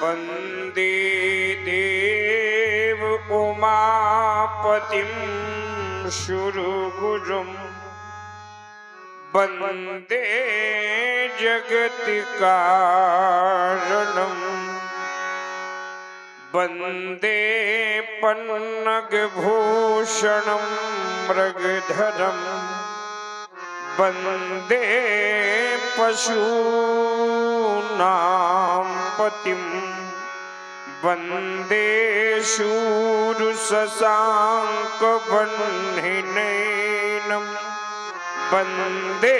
वन्दे देव उमापतिं सुरगुरुं वन्दे जगत्कारणं वन्दे पन्नगभूषणं मृगधरं वन्दे पशूनां पतिं वन्दे शूरशशाङ्कवह्निनयनं वन्दे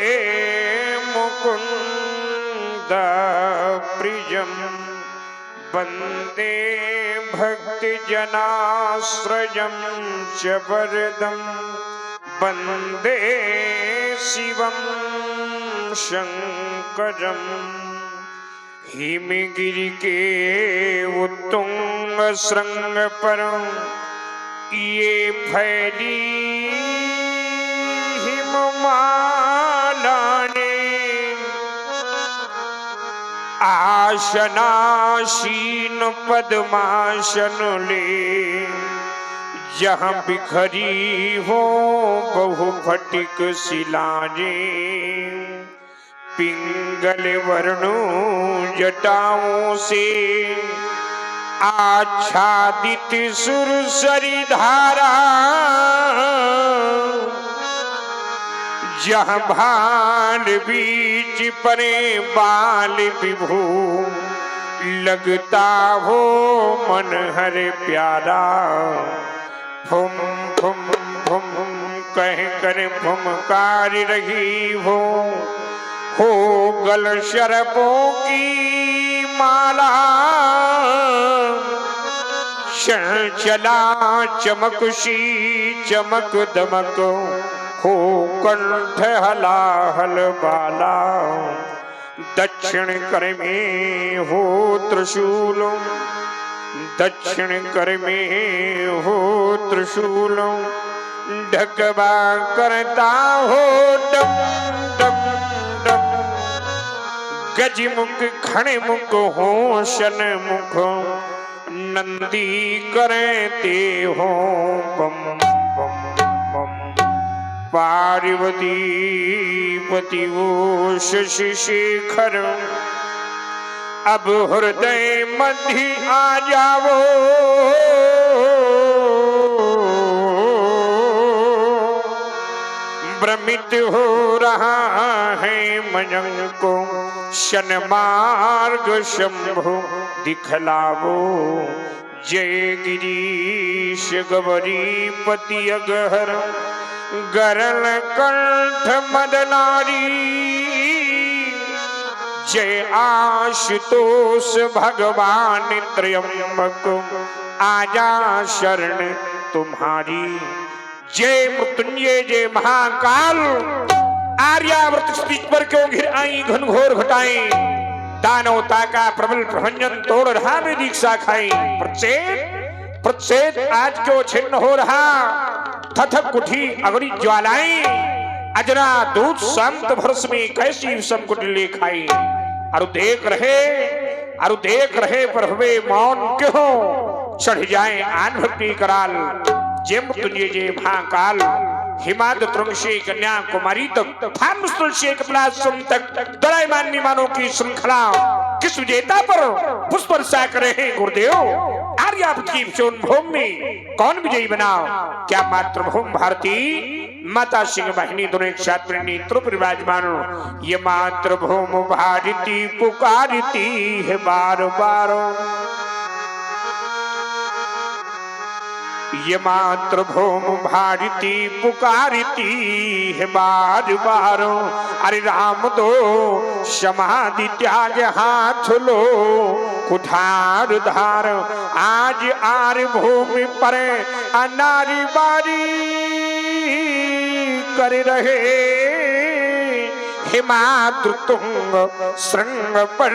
मुकुन्दप्रियं वन्दे भक्तजनाश्रयं च वरदं वन्दे शिवं शङ्करं हिमगिरि के उत्तुंग श्रृंग पर ये फैली हिममालाने आशनाशीन पद्मासन ले जहाँ बिखरी हो बहु फटिक शिलाने पिंगल वर्णो जटाओं से आच्छादित सुरसरी धारा जहाँ भाल बीच परे बाल विभू लगता हो मन हरे प्यारा फुम फुम फुम कह कर फुमकार रही हो गल शरपों की माला चला चमकशी चमक दमक हो कंठ हलाहल बाला दक्षिण कर में हो त्रिशूल दक्षिण कर में हो त्रिशूल ढकवा करता हो डम डम डम गजमुख खड़मुख हो शन मुख नंदी करते हो बम बम बम पार्वती पति वो शशि शेखर अब हृदय मध्य आ जाओ भ्रमित हो रहा है मयंक को शन मार्ग शंभु दिखलावो जय गिरीश गौरी पति अगहर गरल कंठ मदनारी जय आशुतोष भगवान त्रयंबक आजा शरण तुम्हारी जय मृत्युंजय जय महाकाल आर्यावर्त स्पीच पर क्यों घिर आई घनघोर घटाएं दानवता का प्रबल प्रभंजन तोड़ रहा में दीक्षा खाई प्रच्छेद आज क्यों छिन्न हो रहा थथक उठी अग्नि ज्वालाएं अजरा दूध संत भरस में कैसी संकुट ले खाई अरु देख रहे पर हुए मौन क्यों चढ़ जाए आन भक्ति कराल जय मृत्युंजय जय महाकाल हिमाद तुरंगशी कन्याकुमारी तक थानस्थल से कपिलाश्रम तक दरायमान विमानों की श्रृंखला किस विजेता पर पुष्प वर्षा करे हैं गुरुदेव आर्यावर्त की भूमि में कौन विजयी बना क्या मातृभूमि भारती माता सिंह वाहिनी दोनों एक साथ नेत्रों पर विराजमान ये मातृभूमि भारती पुकारती है बार बार ये मातृभूमि भारती पुकारती है बार बार अरे राम दो समाधि त्याग हाथ लो कुठार धार आज आर भूमि पर अनारी बारी कर रहे हिमाद्रुतुंग श्रृंग पर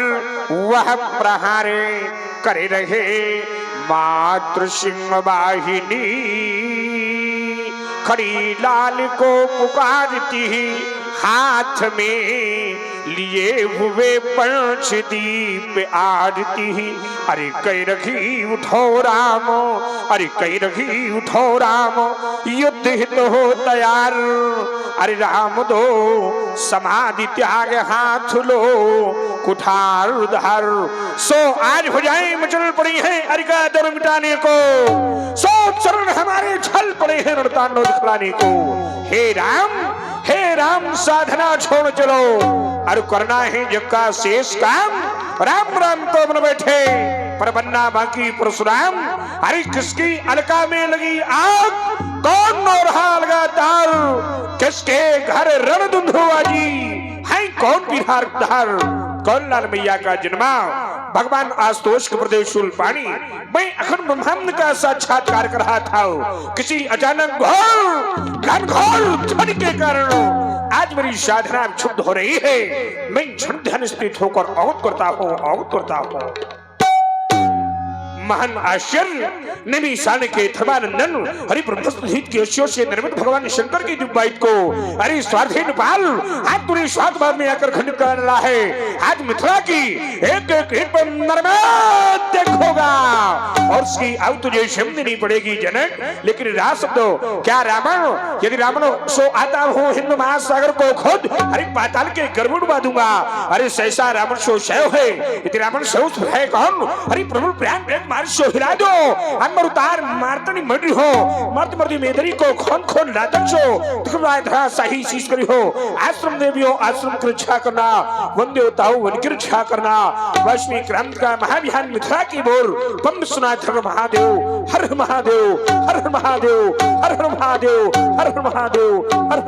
वह प्रहारे कर रहे मातृ सिंह वाहिनी खड़ी लाल को पुकारती हाथ में लिए हुए पंच दीप आरती। अरे कई रखी उठो राम, अरे कई रखी उठो राम, युद्ध हित हो तैयार। अरे राम दो समाधि त्याग हाथ लो, कुठार उधार। सो आज भुजाएं मचल पड़ी हैं अरिका दर मिटाने को, सो चरण हमारे छल पड़े हैं रणतांडव दिखलाने को। हे राम साधना छोड़ चलो, अरे करना है जग का शेष काम। राम राम तो बन बैठे पर बनना बाकी परशुराम। अरे किसकी अलका में लगी आग, कौन नो रहा लगातार। किसके घर रण धुंधुआजी है, कौन बिहार धार। कौन लाल मैया का जन्मा, भगवान आशुतोष के प्रदेश पानी। मैं अखंड ब्रह्मांड का साक्षात्कार कर रहा था, किसी अचानक घोर ध्वनि के कारण आज मेरी साधना क्षुब्ध हो रही है। मैं क्षण ध्यान स्थित होकर अवगत करता हूँ। महान आश्चर्य निमिषान के धर्मानंदन हरि ब्रह्मस्थित की अश्यों से निर्मित भगवान शंकर की दिव्यायत को अरे स्वार्थहीन बाल आज पूरे स्वार्थ भाव में आकर खंडित कर रहा है। आज मिथिला की एक एक पर नर्मद देखोगा और उसकी आव तुझे शब्द नहीं पड़ेगी जनक। लेकिन राज शब्द क्या रावण, यदि रावण सो आता हो हिंद महासागर को खुद हरि पाताल के गर्भ उड़वा दूंगा। अरे सहसा रावण सो शैव है, यदि रावण शैव है कौन। हरि प्रभु प्रियांक मार्शो हिला दो, अनमर उतार मारतनी मर्दी हो, मर्द मर्दी मेदरी को खोन खोन लातक सो, तुकराय धरा सही शीश करी हो। आश्रम देवियों आश्रम की रक्षा करना, वन देवताओं वन की रक्षा करना। वैष्णवी क्रांति का महाभियान मिथिला की बोर बम सुना हर महादेव हर महादेव हर महादेव हर महादेव हर महादेव हर।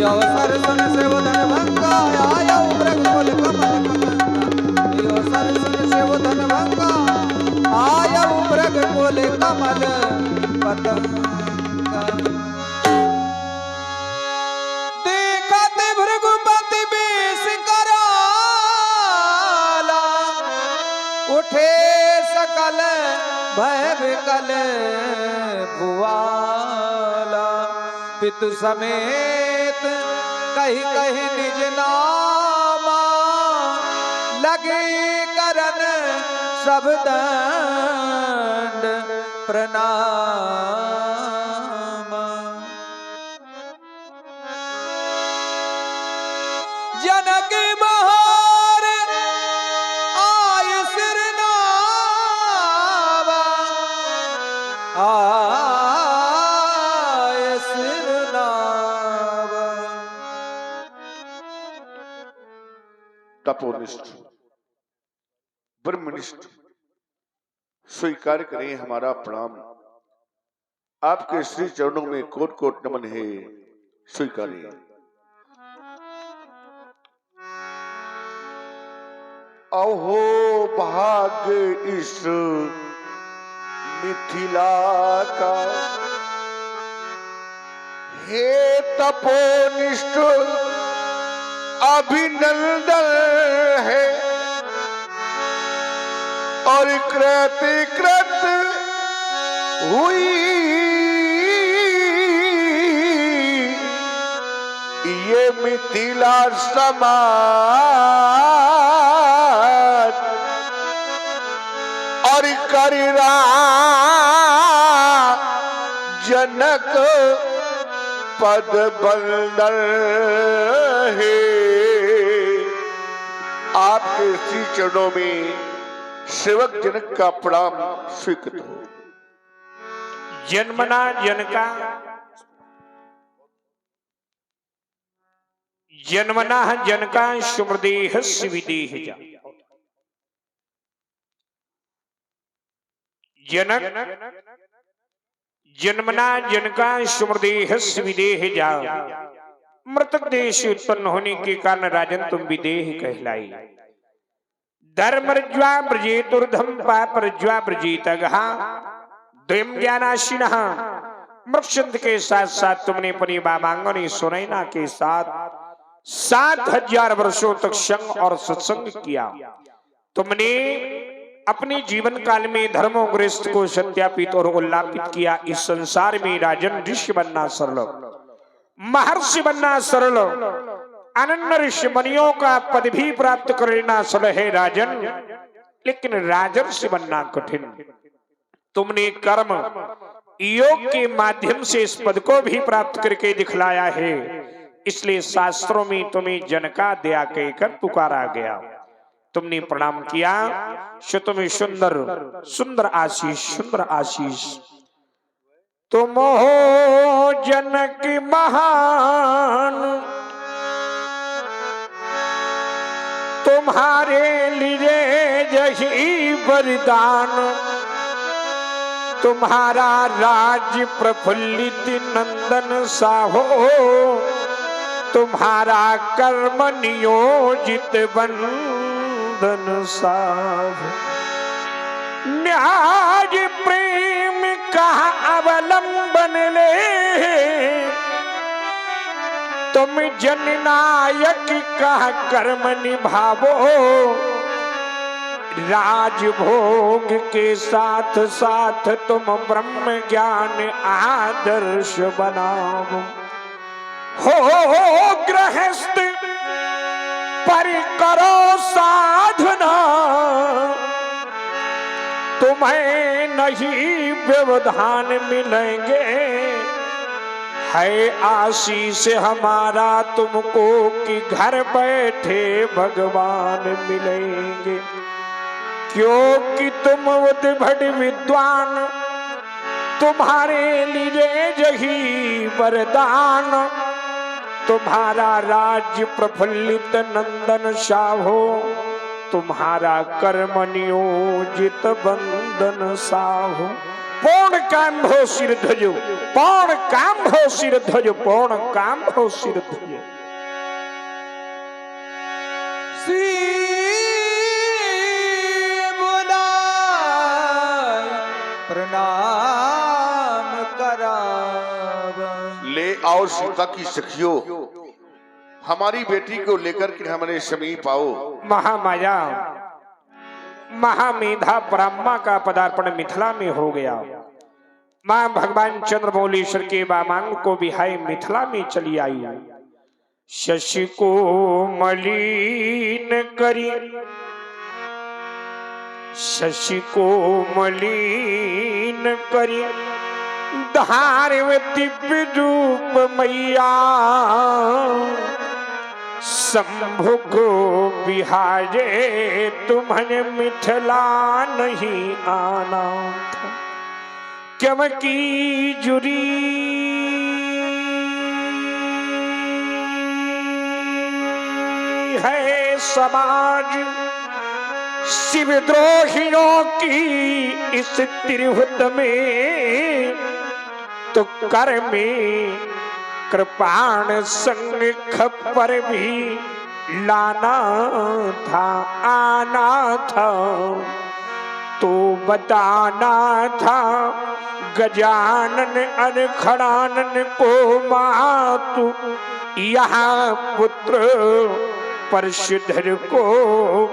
अवसर सुन से वो धन भंगा आया उब्रग बोल कमल कमल। अवसर सुन से वो धन भंगा आया उब्रग बोल कमल पतंगा। देखते भृगुपति बेस कराला, उठे सकल भय विकल भुआला। पितु समेत कही कही निज नामा, लगे करन सब दंड प्रणाम। जनक बहार आय सिर नावा, आय सिर नावा। तपोनिष्ठ ब्रह्मनिष्ठ स्वीकार करें हमारा प्रणाम। आपके श्री चरणों में कोट कोट नमन है, स्वीकारिए। अहो भाग्य इस मिथिला का, हे तपोनिष्ठ अभिनंदन है। और कृत हुई ये मिथिला समाज, और करिरा जनक पद बंदन है। आपके श्री चरणों में सेवक जनक का प्रणाम स्वीकृत हो। जन्मना जनका जन्मना जनका सुमृदेह विदेह जा। जनक जन्मना जनका सुमृदेह विदेह जा। मृतक देश उत्पन्न होने के कारण राजन तुम विदेह कहलाई। धर्मर्ज्वा ब्रजेतुर्धम पापरज्वा ब्रजेतगहा। द्वयम ज्ञानाशिनः मृक्षंत के साथ साथ तुमने अपनी बाबांगनी सुनैना के साथ 7000 वर्षों तक संग और सत्संग किया। तुमने अपने जीवन काल में धर्मोग्रस्त को सत्यापित और उल्लापित किया। इस संसार में राजन ऋषि बनना सरल, महर्षि बनना सरल, अनन्य ऋषि मुनियों का पद भी प्राप्त कर लेना सरल है राजन, लेकिन राजर्षि बनना कठिन। तुमने कर्म योग के माध्यम से इस पद को भी प्राप्त करके दिखलाया है, इसलिए शास्त्रों में तुम्हें जनका दया कहकर पुकारा गया। तुमने प्रणाम किया, सो तुम्हें सुंदर सुंदर आशीष, सुंदर आशीष। तुम हो जनक महान, तुम्हारे लिए यही वरदान, तुम्हारा राज प्रफुल्लित नंदन साहो, तुम्हारा कर्म नियोजित बंधन साहो। न्याय प्रेम का अवलंबन ले, तुम जननायक का कर्म निभावो, राजभोग के साथ साथ तुम ब्रह्म ज्ञान आदर्श बनाओ। हो गृहस्थ पर करो साधना, तुम्हें नहीं व्यवधान मिलेंगे, है आशीष हमारा तुमको कि घर बैठे भगवान मिलेंगे। क्योंकि तुम उद्भट विद्वान, तुम्हारे लिए यही वरदान, तुम्हारा राज्य प्रफुल्लित नंदन साहो, तुम्हारा कर्म नियोजित बंधन साहो। पूर्ण काम हो सिर ध्वजो, पूर्ण काम हो सिर ध्वजो, पूर्ण काम हो सिर ध्वजो। प्रणाम कराव। ले आओ सीता की सखियों, हमारी बेटी को लेकर के हमारे समीप आओ। महामाया महामेधा ब्रह्मा का पदार्पण मिथिला में हो गया। मां भगवान चंद्रमौलीश्वर के वामांग को बिहाय मिथिला में चली आई। शशि को मलिन करी, शशि को मलिन करी, धार्व दिव्य रूप मैया, शंभु को बिहाजे तुम्हें मिथिला नहीं आना था। क्यों की जुरी है समाज, शिवद्रोहियों की इस त्रिभुत में, तो कर में कृपाण संग खप्पर भी लाना था, आना था, तो बताना था गजानन अनखड़ानन को मातु, यहाँ पुत्र परशुधर को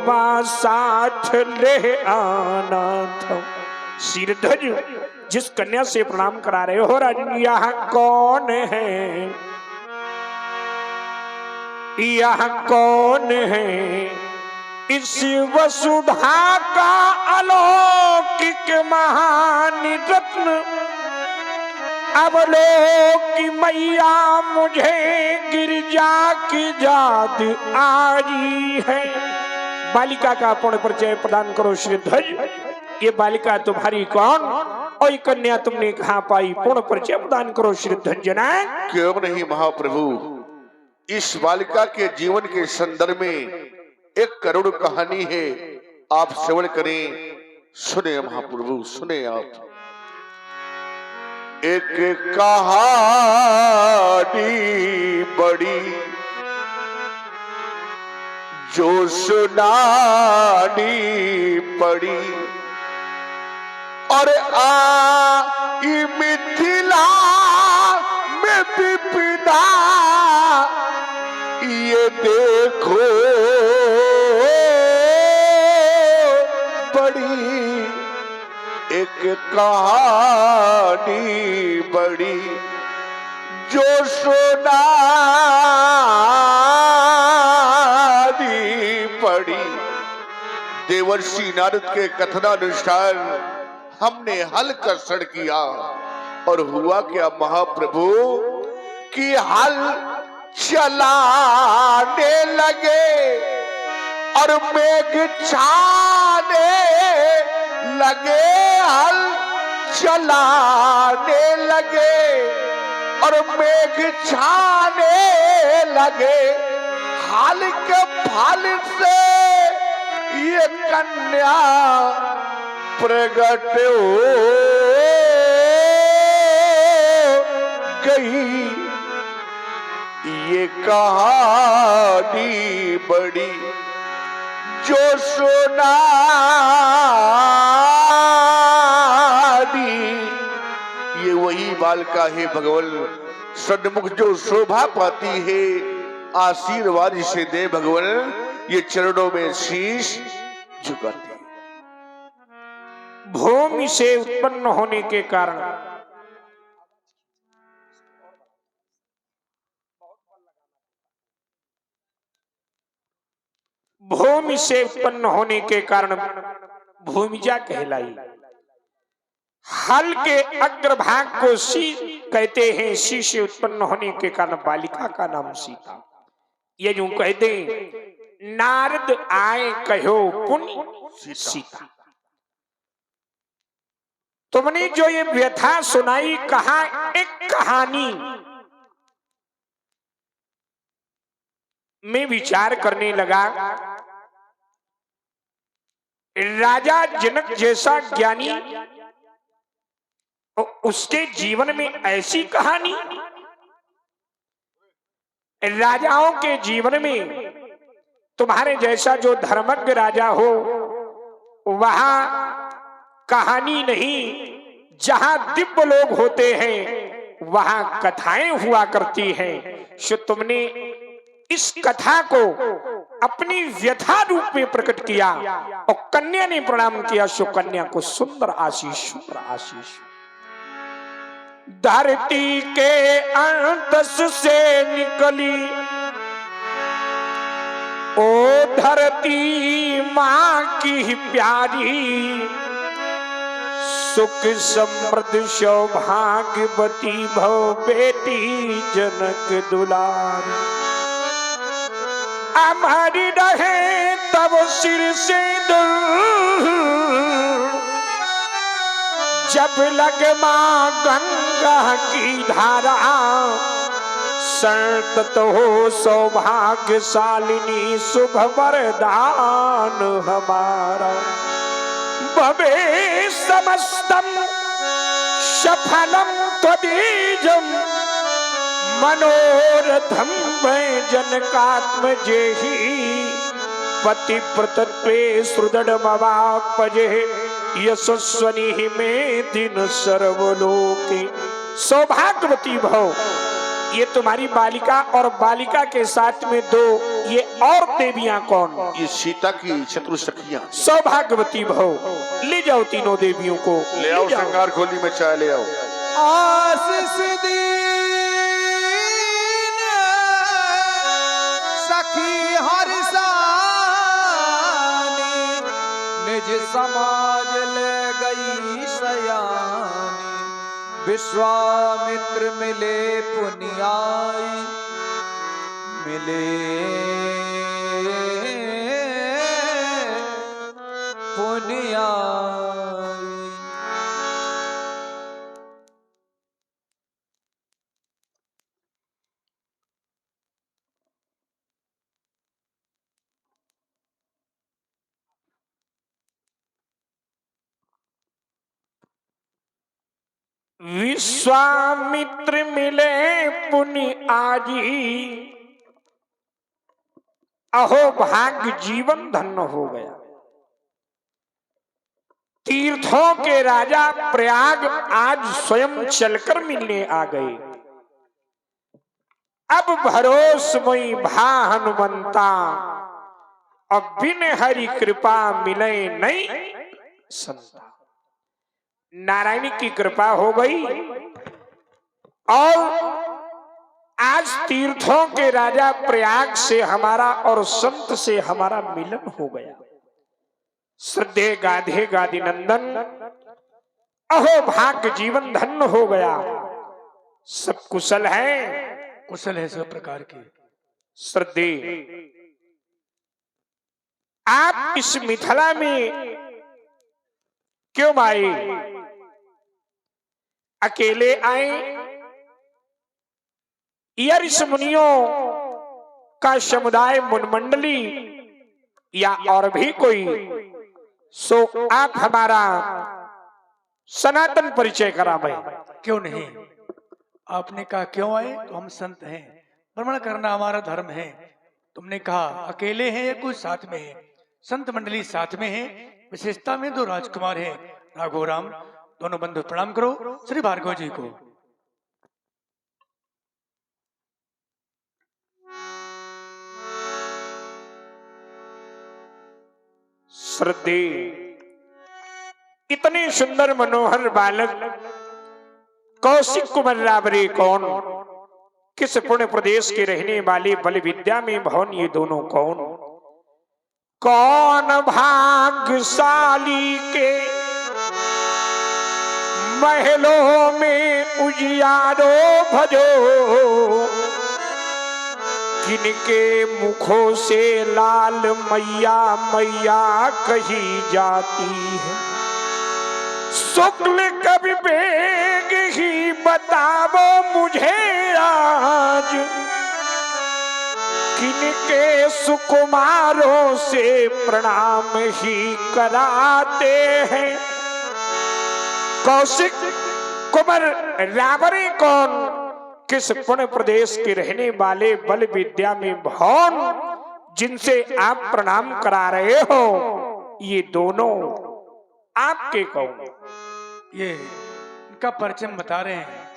मां साथ ले आना था। सिरध्वज, जिस कन्या से प्रणाम करा रहे हो राजन, यहाँ कौन है, यहाँ कौन है? इस वसुधा का अलौकिक महान रत्न, अवलोकी मैया मुझे गिरजा की याद आई है। बालिका का पूर्ण परिचय प्रदान करो श्रीध्वज। ये बालिका तुम्हारी कौन और ये कन्या तुमने कहाँ पाई? पूर्ण परिचय प्रदान करो श्रीध्वज जना। क्यों नहीं महाप्रभु, इस बालिका के जीवन के संदर्भ में एक करोड़ कहानी है, आप श्रवण करें, सुने महाप्रभु, सुने आप। एक कहानी बड़ी जो सुनानी पड़ी, और आई मिथिला में विपदा, ये देखो बड़ी एक कहानी बड़ी जो सुनारी पड़ी। देवर्षि नारद के कथनानुसार हमने हल कर्षण किया और हुआ क्या महाप्रभु कि हल चलाने लगे और मेघ छाने लगे। हल चलाने लगे और मेघ छाने लगे। हाल के फल से ये कन्या प्रगट हो गई। ये कहानी बड़ी जो सुनारी। ये वही बालिका है भगवान सन्मुख जो शोभा पाती है। आशीर्वाद से दे भगवान, ये चरणों में शीश झुकाती है। भूमि से उत्पन्न होने के कारण भूमि से उत्पन्न होने के कारण भूमिजा कहलाई। हल के अग्रभाग को सी कहते हैं। सी से उत्पन्न होने के कारण बालिका का नाम सीता। ये जो कहते नारद आए कहो पुण्य सीता। तुमने जो ये व्यथा सुनाई, कहा एक कहानी में विचार करने लगा। राजा जनक जैसा ज्ञानी, उसके जीवन में ऐसी कहानी। राजाओं के जीवन में तुम्हारे जैसा जो धर्मज्ञ राजा हो, वहां कहानी नहीं। जहां दिव्य लोग होते हैं वहां कथाएं हुआ करती हैं। सो तुमने इस कथा को अपनी व्यथा रूप में प्रकट किया और कन्या ने प्रणाम किया। सो कन्या को सुंदर आशीष, सुंदर आशीष। धरती के अंतस से निकली ओ धरती माँ की प्यारी। सुख समृद्ध सौभाग्यवती भव बेटी जनक दुलारी। हमारी रहे तब सिर से दूर, जब लगे माँ गंगा की धारा। संतत हो सौभाग्यशालिनी, शुभ वरदान हमारा। भवे समस्तम सफलम त्वदीजम, मनोरथम वै जनकात्मजेहि। पतिव्रतत्वे सुदृढ़मवाप्यजे, यशस्वनी में दिन सर्वलोके। सौभाग्यवती भव। ये तुम्हारी बालिका और बालिका के साथ में दो ये और देवियां कौन? ये सीता की शत्रु सखियां। सौभाग्यवती भव। ले जाओ तीनों देवियों को, ले आओ। श्रृंगार खोली में चाय ले आओ। आशीष दीन सखी हर्षानी, निज समाज ले गई सयानी। विश्वामित्र मिले पुनियाई, मिले पुनियाई। विश्वामित्र मिले पुनि आजी। अहो भाग्य, जीवन धन्य हो गया। तीर्थों के राजा प्रयाग आज स्वयं चलकर मिलने आ गए। अब भरोसमयी भा हनुमंता, अब बिन हरि कृपा मिले नहीं संता। नारायण की कृपा हो गई और आज तीर्थों के राजा प्रयाग से हमारा और संत से हमारा मिलन हो गया। श्रद्धे गाधे गादि नंदन, अहो भाग्य जीवन धन्य हो गया। सब कुशल है? कुशल है सब प्रकार के। श्रद्धे, आप इस मिथिला में क्यों आए? अकेले आए या ऋषि मुनियों का समुदाय मुनमंडली या और भी कोई? सो आप हमारा सनातन परिचय करा भाई। क्यों नहीं, आपने कहा क्यों आए, तो हम संत हैं, भ्रमण करना हमारा धर्म है। तुमने कहा अकेले हैं या कोई साथ में है? संत मंडली साथ में है, विशेषता में 2 राजकुमार हैं, राघव राम। दोनों बंधु प्रणाम करो श्री भार्गव जी को। श्रद्धे, इतने सुंदर मनोहर बालक कौशिक कुमार राबरे कौन? किस पुण्य प्रदेश के रहने वाले बल विद्या में भवन ये दोनों कौन? कौन भाग्यशाली के महलों में उजियारो भजो, किनके मुखों से लाल मैया मैया कही जाती है। शुक्ल कवि बेग ही बतावो मुझे आज, किनके सुकुमारों से प्रणाम ही कराते हैं। कौशिक कुमार राबरे कौन? किस पुण्य प्रदेश के रहने वाले बल विद्या में भौन, जिनसे आप प्रणाम करा रहे हो, ये दोनों आपके कौन? ये इनका परिचय बता रहे हैं।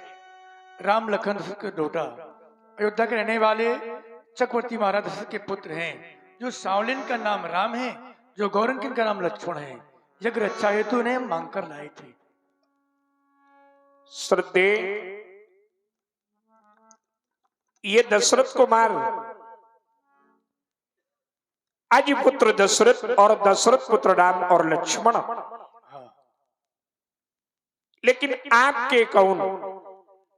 राम लखन दशरथ के डोटा, अयोध्या के रहने वाले चक्रवर्ती महाराज दशरथ के पुत्र हैं। जो सावलिन का नाम राम है, जो गौरंकिन का नाम लक्ष्मण है। यज्ञ रक्षा हेतु ने मांग कर लाए थे। श्रद्धे, ये दशरथ कुमार अज पुत्र दशरथ और दशरथ पुत्र राम और लक्ष्मण, लेकिन आपके कौन?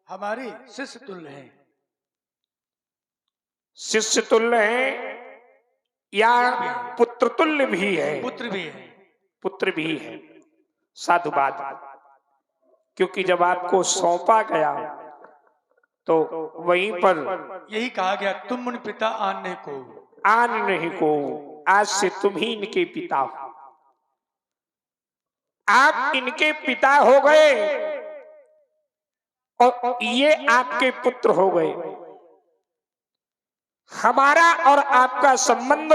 हमारे शिष्य तुल्य हैं। शिष्य तुल्य है या पुत्र तुल्य भी है? पुत्र भी है। पुत्र भी है। साधुवाद, क्योंकि जब आपको सौंपा गया तो वहीं पर यही कहा गया, तुम उन पिता आने को आन नहीं को, आज से तुम ही इनके पिता हो। आप इनके पिता हो गए और ये आपके पुत्र हो गए। हमारा और आपका संबंध,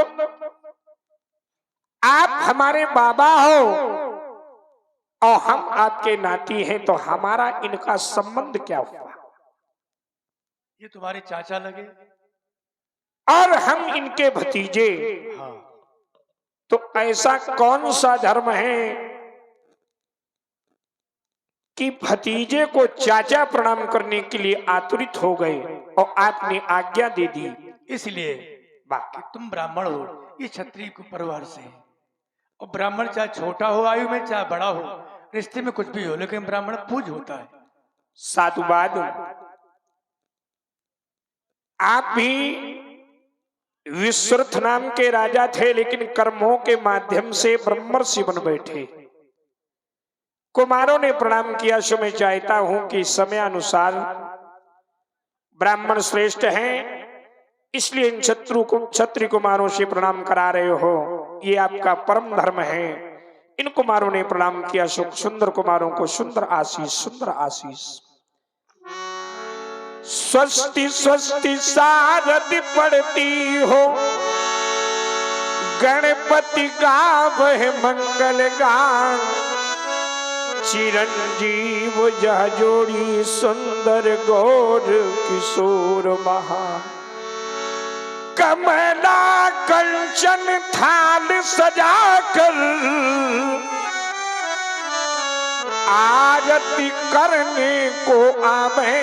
आप हमारे बाबा हो और हम आपके नाती हैं, तो हमारा इनका संबंध क्या हुआ? ये तुम्हारे चाचा लगे और हम इनके भतीजे। हाँ। तो ऐसा कौन सा धर्म है कि भतीजे को चाचा प्रणाम करने के लिए आतुरित हो गए और आपने आज्ञा दे दी? इसलिए बाकी तुम ब्राह्मण हो, ये क्षत्रिय परिवार से, और ब्राह्मण चाहे छोटा हो आयु में, चाहे बड़ा हो, रिश्ते में कुछ भी हो, लेकिन ब्राह्मण पूज होता है। साधुवाद, आप भी विश्रुत नाम के राजा थे, लेकिन कर्मों के माध्यम से ब्रह्मर्षि बन बैठे। कुमारों ने प्रणाम किया, सो मैं चाहता हूं कि समय अनुसार ब्राह्मण श्रेष्ठ हैं, इसलिए इन क्षत्रिय कुमारों से प्रणाम करा रहे हो। ये आपका परम धर्म है। इन कुमारों ने प्रणाम किया, सो सुंदर कुमारों को सुंदर आशीष, सुंदर आशीष। स्वस्ति स्वस्ति सारथि पढ़ती हो, गणपति गावह मंगल गान। चिरंजीव जह जोड़ी सुंदर गौर किशोर महान। कमला कंचन थाल सजाकर आरती करने को आवे।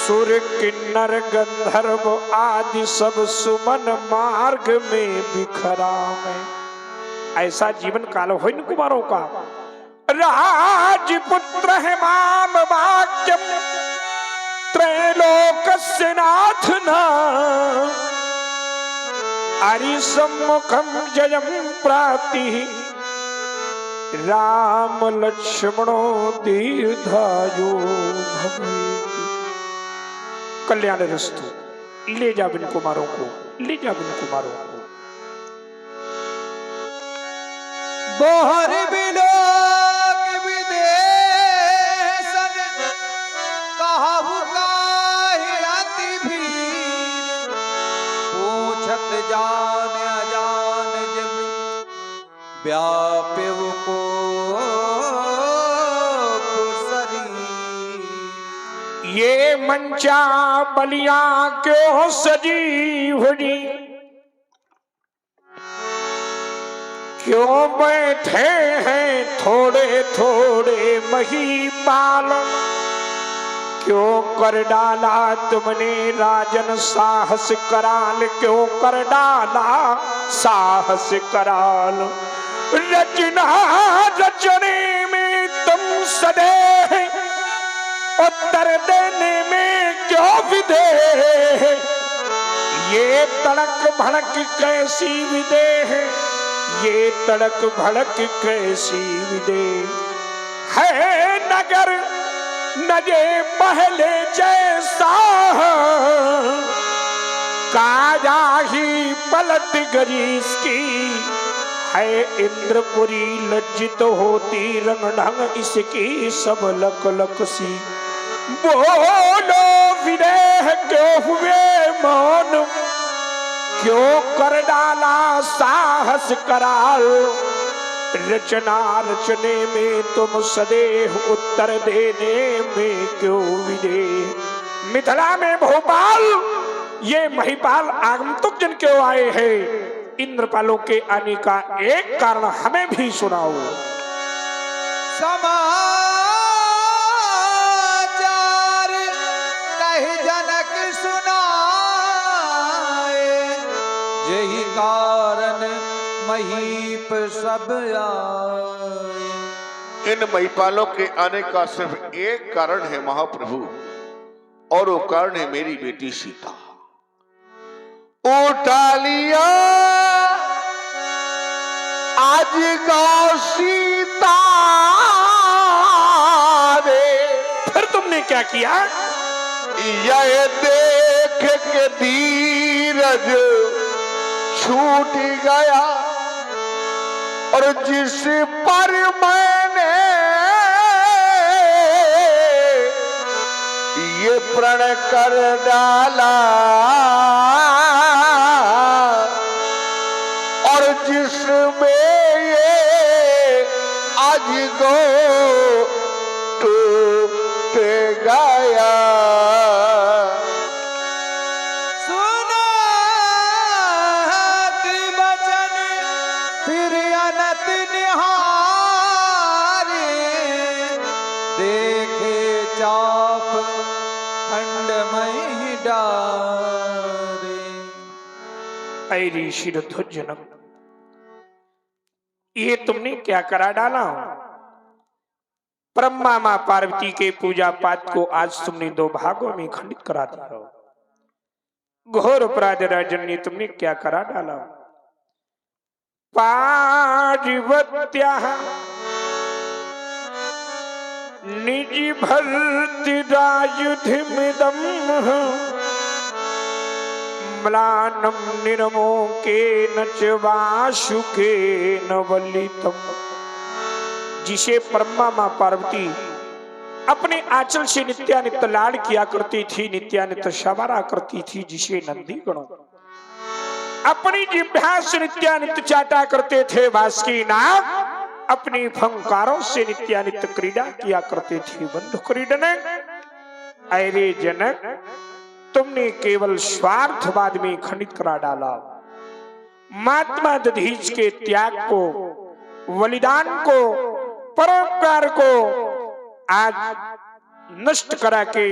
सुर किन्नर गंधर्व आदि सब सुमन मार्ग में बिखरा मैं। ऐसा जीवन काल हो इन कुमारों का। राजपुत्र है माम वाक्यम त्रैलोकस्य नाथ न अरिसम्मुखम जयम प्राप्ति राम लक्ष्मणो दीर्घायु भवेति। कल्याण रस्तु। ले जा बिन कुमारों को, ले जा बिन कुमारों को। बोहर बिलोक विदेशन कहु काहि अति भीर पूछत जान अजान जब व्याप्यु को शरीर। ये मंचा बलिया क्यों सजी हुई, क्यों बैठे हैं थोड़े थोड़े महीपाल, क्यों कर डाला तुमने राजन साहस कराल, क्यों कर डाला साहस कराल। रचना रचने में तुम सदेह, उत्तर देने में क्यों विदेह। ये तड़क भड़क कैसी विदेह, ये तड़क भड़क कैसी विदेह। है नगर नजे पहले जैसा, काया ही पलट गई इसकी। है इंद्रपुरी लज्जित होती, रंग ढंग इसकी सब लक लक सी। बोलो विदेह क्यों हुए मौन, क्यों कर डाला साहस कराल। रचना रचने में तुम सदैव, उत्तर देने में क्यों विदेह। मिथिला में भोपाल ये महिपाल आगंतुक जन क्यों आए हैं। इंद्रपालों के आने का एक कारण हमें भी सुनाओ। समाचार कह जनक सुनाए, यही कारण महीप सब आए। इन महिपालों के आने का सिर्फ एक कारण है महाप्रभु, और वो कारण है मेरी बेटी सीता। उठा लिया आज गाँव सीता रे। फिर तुमने क्या किया। यह देख के धीरज छूट गया, और जिस पर मैंने ये प्रण कर डाला, और जिसमें ये आज गो टूट गया। सुनत बचन फिर अनत निहारे, देखे चाप खंडमय डारे। ऐरी शिरध्वजनक, ये तुमने क्या करा डाला। ब्रह्मा मां पार्वती के पूजा पाठ को आज तुमने दो भागों में खंडित करा दिया। घोर अपराध राजन ने तुमने क्या करा डाला। पार्वत्या निज भर्तरायुधमिदं म्लानं निर्मो के न च वासुके न वलितम। जिसे ब्रह्मा मां पार्वती अपने आंचल से नित्यानित्य लाड किया करती थी, नित्यानित्य सवारा करती थी, जिसे नंदी गणों अपनी जिह्वा से नित्यानित्य चाटा करते थे, बासुकीनाग अपनी फंकारों से नित्यानित्य क्रीड़ा किया करते थे। बंधु क्रीडनक, अरे जनक, तुमने केवल स्वार्थवाद में खंडित करा डाला। महात्मा दधीच के त्याग को, बलिदान को, परोपकार को आज नष्ट करा के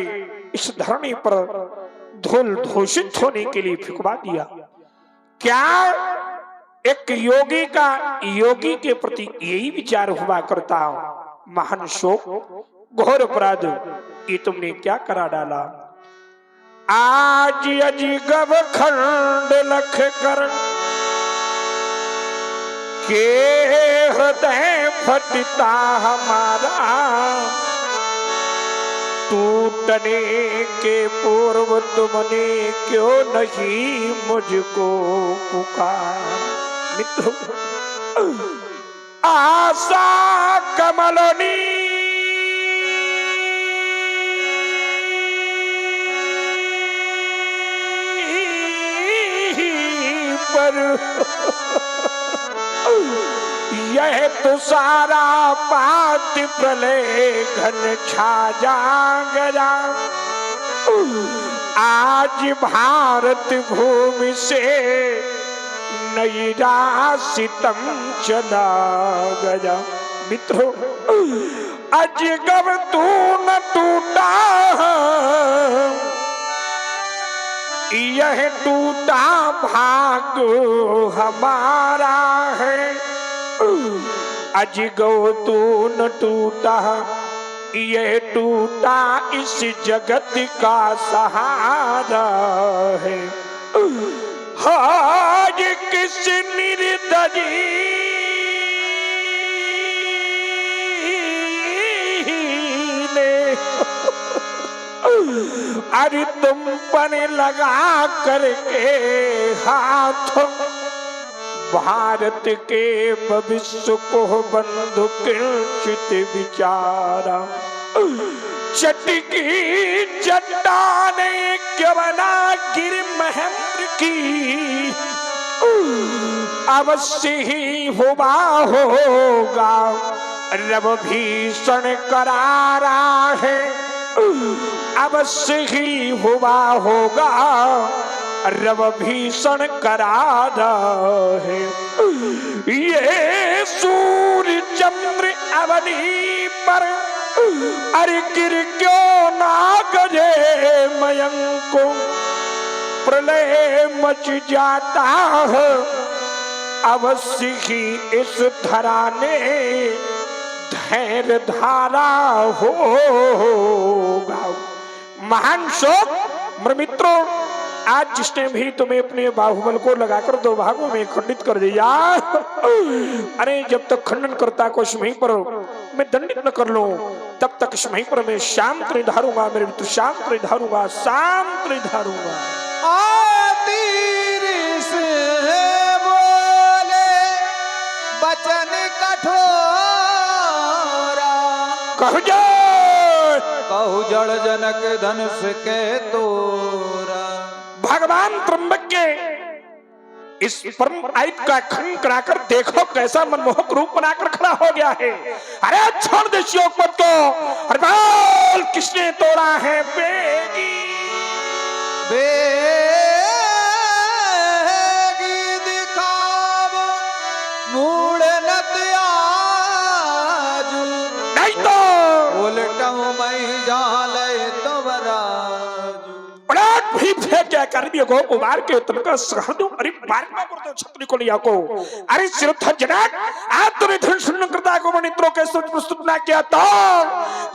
इस धरणी पर धूल दूषित होने के लिए फिकवा दिया। क्या एक योगी का योगी के प्रति यही विचार हुआ करता? महान शोक, घोर अपराध, ये तुमने क्या करा डाला? आज अजगब खंड लख कर के हृदय फटता हमारा, टूटने के पूर्व तुमने क्यों नहीं मुझको पुकार। मित्रों, आशा कमलनी पर यह तो सारा पात प्रलय घन छा गया। आज भारत भूमि से नैरा सितम चला गया। मित्रों, अजगर तू न टूटा, यह टूटा भाग हमारा है। अजगर तू न टूटा, यह टूटा इस जगत का सहारा है। आज किस निर्दयी ने अरे तुम पर लगा करके हाथ भारत के भविष्य को बंधु किंचित विचारा। चटकी चट्टाने क्या बना गिर महेंद्र की, अवश्य ही हुआ होगा रब भीषण करारा है। अवश्य ही हुआ होगा रब भीषण करारा है। ये सूर्य चंद्र अवनी पर अरे गिर क्यों ना गजे मयंको, प्रलय मच जाता है। अवश्य ही इस धरा ने धैर्य धारा होगा। महान शोक मित्रों, आज जिसने भी तुम्हें अपने बाहुबल को लगाकर दो भागों में खंडित कर दिया, अरे जब तक खंडन करता को वहीं पर मैं दंडित न कर लूं, तब तक वहीं पर मैं शांत नहीं धारूंगा। मेरे मित्र शांत नहीं धारूंगा, शांत नहीं धारूंगा। तीर से बोले बचन कठोरा, कहु जड़ जनक धनुष के तोरा। भगवान त्र्यंबक के इस परम आयत का खंड कराकर देखो कैसा मनमोहक रूप बनाकर खड़ा हो गया है। अरे छोड़ दे शोकमत को, अरे बोल किसने तोड़ा है बेगी। बेगी दिखाव मूड़ नत आजू, नहीं तो उलटऊ मई जाले तो बराजू। भी फेंक क्या कर दिया को उबार के तनका सह दो। अरे बारना करतो छतरी को लिया को, अरे सिरथ जनक आज तूने धन सुन करता को मित्रों के सोच प्रस्तुत ना किया तो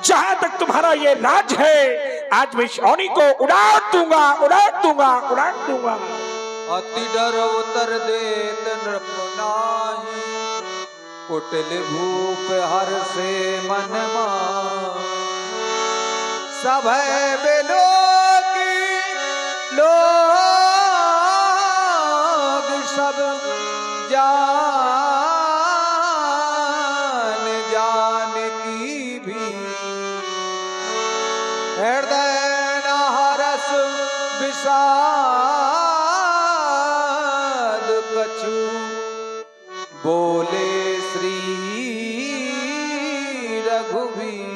जहां तक तुम्हारा ये राज है आज मैं शौनी को उड़ा दूंगा, उड़ा दूंगा, उड़ा दूंगा। अति डर उतर देत नृप नाही, कुटिल भूप हर से मन मान। सब बेलो लोग सब जान जान की भी, हृदय हरस विषाद कछु, बोले श्री रघुवीर।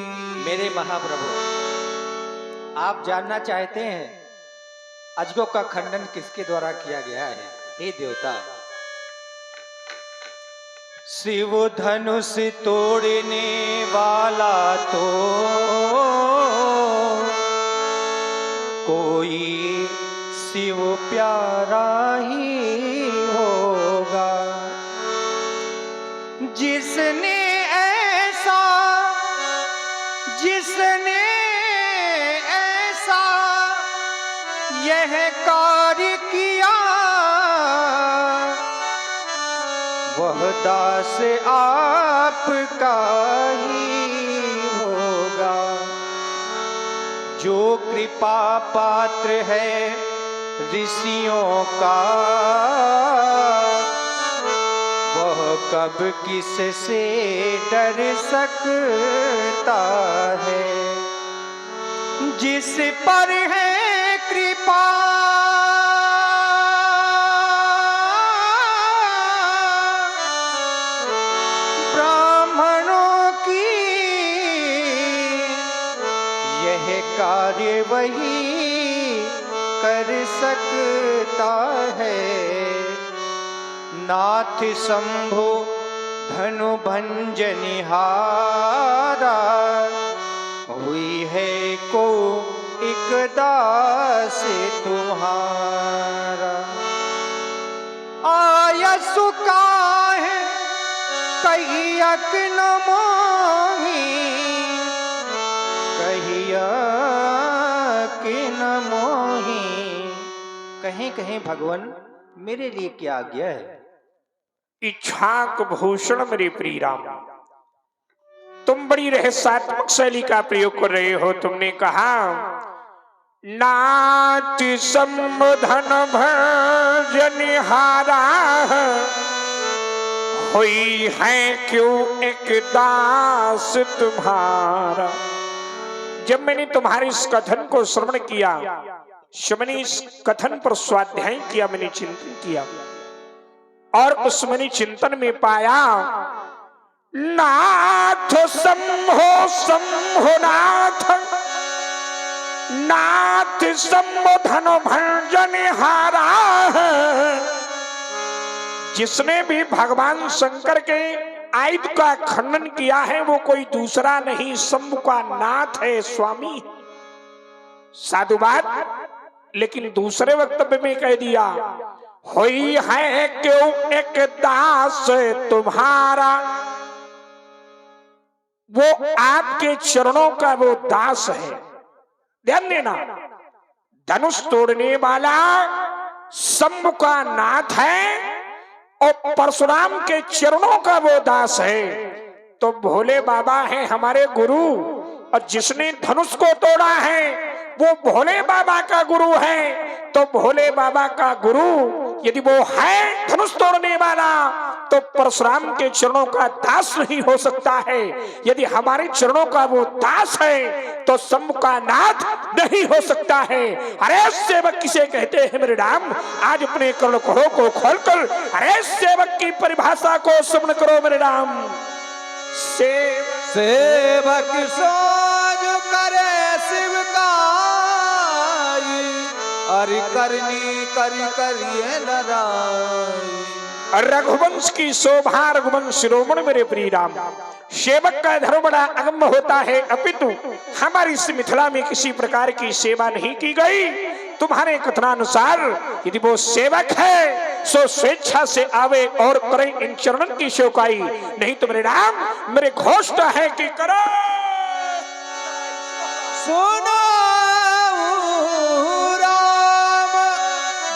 मेरे महाप्रभु, आप जानना चाहते हैं अजगों का खंडन किसके द्वारा किया गया है? हे देवता, शिव धनुष तोड़ने वाला तो कोई शिव प्यारा ही होगा, जिसने ऐसा यह कार्य किया, वह दास आपका ही होगा। जो कृपा पात्र है ऋषियों का, वह कब किससे डर सकता है। जिस पर है कृपा ब्राह्मणों की, यह कार्य वही कर सकता है। नाथ शंभो धनु भंजनिहारा, हुई है को एक दास तुम्हारा। आयसु काहे कहियक न मोही, कहिया कि न मोही। कहीं कहीं भगवान मेरे लिए क्या आज्ञा है? इच्छाक भूषण मेरे प्रिय राम, तुम बड़ी रहस्यात्मक शैली का प्रयोग कर रहे हो। तुमने कहा नाथ संबोधन भजनिहारा, हुई है क्यों एक दास तुम्हारा। जब मैंने तुम्हारे इस कथन को श्रवण किया, मैंने इस कथन पर स्वाध्याय किया, मैंने चिंतन किया और उस मैंने चिंतन में पाया नाथ शंभो नाथ, नाथ संबोधन भंजनिहारा। जिसने भी भगवान शंकर के आयुध का खंडन किया है वो कोई दूसरा नहीं, शंभु का नाथ है, स्वामी। साधुवाद लेकिन दूसरे वक्तव्य में कह दिया हुई है क्यों एक दास तुम्हारा। वो आपके चरणों का वो दास है। ध्यान देना, धनुष तोड़ने वाला शंभु का नाथ है और परशुराम के चरणों का वो दास है। तो भोले बाबा हैं हमारे गुरु, और जिसने धनुष को तोड़ा है वो भोले बाबा का गुरु है। तो भोले बाबा का गुरु यदि वो है धनुष तोड़ने वाला, तो परशुराम के चरणों का दास नहीं हो सकता है। यदि हमारे चरणों का वो दास है तो शंभु का नाथ नहीं हो सकता है। अरे सेवक किसे कहते हैं मेरे राम? आज अपने कर्ण करो को खोलकर अरे सेवक की परिभाषा को श्रवण करो मेरे राम। सेवक सोज करे शिव का, अरि करनी करी करिए लड़ाई। रघुवंश की शोभा रघुवंश शिरोमणि मेरे प्रिय राम। सेवक का धर्म बड़ा अगम्य होता है, अपितु हमारी इस मिथिला में किसी प्रकार की सेवा नहीं की गई। तुम्हारे कथनानुसार यदि वो सेवक है सो स्वेच्छा से आवे और करें इन चरणों की सेवकाई, नहीं तो मेरे राम मेरे घोषणा है कि करो। सुनो राम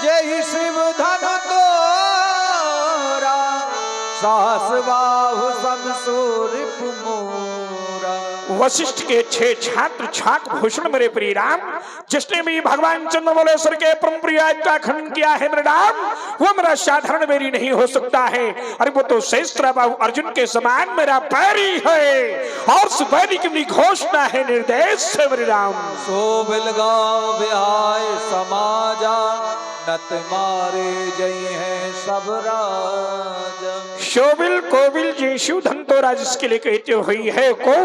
जय शिव धनु तोरा, सास बाहु समसूर कुमोरा। वशिष्ठ के 6 छात्र छाक भूषण मेरे प्रिय राम, जिसने भी भगवान चंद्रमौलेश्वर के परम प्रिय का खंडन किया है मेरे राम, वो मेरा साधारण बैरी नहीं हो सकता है। अरे वो तो सहस्त्र बाहु अर्जुन के समान मेरा बैरी है, और उस बैरी की मेरी घोषणा है निर्देश है मेरे राम। सो बिलगांव बिहाय समाजा, नत मारे जय है सब राज। शोभिल कोविल जेशु धन तो राज इसके लिए कहते हुई है को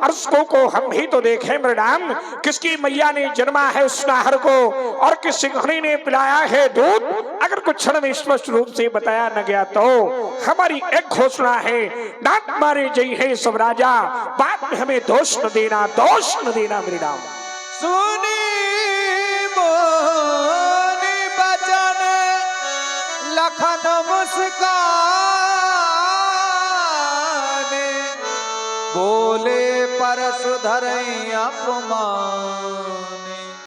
अर्श को हम ही तो देखें मृणाम, किसकी मैया ने जन्मा है उस नाहर को और किस सिंहनी ने पिलाया है दूध। अगर कुछ क्षण में स्पष्ट रूप से बताया न गया तो हमारी एक घोषणा है, नाथ मारे जय है सब राजा, बाद में हमें दोष न देना, दोष न देना मृणाम। सुनी मोनी बचन लखन मुस्काने, बोले परशुधर अपमान।